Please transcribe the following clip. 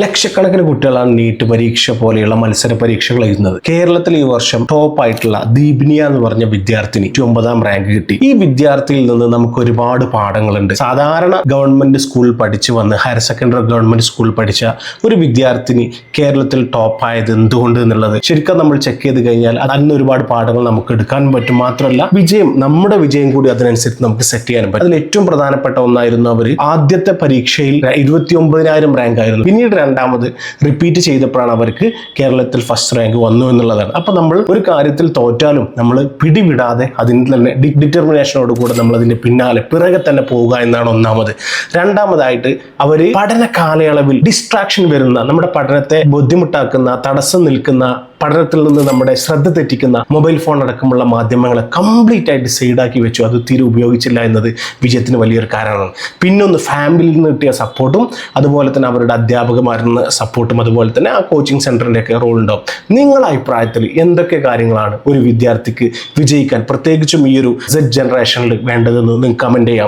ലക്ഷക്കണക്കിന് കുട്ടികളാണ് നീറ്റ് പരീക്ഷ പോലെയുള്ള മത്സര പരീക്ഷകൾ എഴുതുന്നത്. കേരളത്തിൽ ഈ വർഷം ടോപ്പ് ആയിട്ടുള്ള ദീപിനിയ എന്ന് പറഞ്ഞ വിദ്യാർത്ഥിനി 9ാം റാങ്ക് കിട്ടി. ഈ വിദ്യാർത്ഥിയിൽ നിന്ന് നമുക്ക് ഒരുപാട് പാഠങ്ങളുണ്ട്. സാധാരണ ഗവൺമെന്റ് സ്കൂളിൽ പഠിച്ചു വന്ന് ഹയർ സെക്കൻഡറി ഗവൺമെന്റ് സ്കൂളിൽ പഠിച്ച ഒരു വിദ്യാർത്ഥിനി കേരളത്തിൽ ടോപ്പ് ആയത് എന്തുകൊണ്ട് എന്നുള്ളത് ശരിക്കും നമ്മൾ ചെക്ക് ചെയ്ത് കഴിഞ്ഞാൽ അതിന് ഒരുപാട് പാഠങ്ങൾ നമുക്ക് എടുക്കാൻ പറ്റും. മാത്രമല്ല നമ്മുടെ വിജയം കൂടി അതിനനുസരിച്ച് നമുക്ക് സെറ്റ് ചെയ്യാനും പറ്റും. അതിൽ ഏറ്റവും പ്രധാനപ്പെട്ട ഒന്നായിരുന്നു അവർ ആദ്യത്തെ പരീക്ഷയിൽ 29,000 റാങ്ക് ആയിരുന്നു. പിന്നീട് രണ്ടാമത് റിപ്പീറ്റ് ചെയ്തപ്പോഴാണ് അവർക്ക് കേരളത്തിൽ ഫസ്റ്റ് റാങ്ക് വന്നു എന്നുള്ളതാണ്. അപ്പൊ നമ്മൾ ഒരു കാര്യത്തിൽ തോറ്റാലും നമ്മൾ പിടിവിടാതെ അതിന് തന്നെ ഡിറ്റർമിനേഷനോട് കൂടെ നമ്മൾ അതിന്റെ പിറകെ തന്നെ പോവുക എന്നാണ് ഒന്നാമത്. രണ്ടാമതായിട്ട് അവർ പഠന കാലയളവിൽ ഡിസ്ട്രാക്ഷൻ വരുന്ന, നമ്മുടെ പഠനത്തെ ബുദ്ധിമുട്ടാക്കുന്ന, തടസ്സം നിൽക്കുന്ന, പഠനത്തിൽ നിന്ന് നമ്മുടെ ശ്രദ്ധ തെറ്റിക്കുന്ന മൊബൈൽ ഫോൺ അടക്കമുള്ള മാധ്യമങ്ങളെ കംപ്ലീറ്റ് ആയിട്ട് സൈഡാക്കി വെച്ചു. അത് തീരെ ഉപയോഗിച്ചില്ല എന്നത് വിജയത്തിന് വലിയൊരു കാരണമാണ്. പിന്നൊന്ന് ഫാമിലിയിൽ നിന്ന് കിട്ടിയ സപ്പോർട്ടും അതുപോലെ തന്നെ അവരുടെ അധ്യാപകന്മാരിൽ നിന്ന് സപ്പോർട്ടും അതുപോലെ തന്നെ ആ കോച്ചിങ് സെന്ററിന്റെ ഒക്കെ റോൾ ഉണ്ടാവും. നിങ്ങളുടെ അഭിപ്രായത്തിൽ എന്തൊക്കെ കാര്യങ്ങളാണ് ഒരു വിദ്യാർത്ഥിക്ക് വിജയിക്കാൻ, പ്രത്യേകിച്ചും ഈ ഒരു Z ജനറേഷനിൽ വേണ്ടതെന്ന് നിങ്ങൾക്ക് കമന്റ് ചെയ്യാം.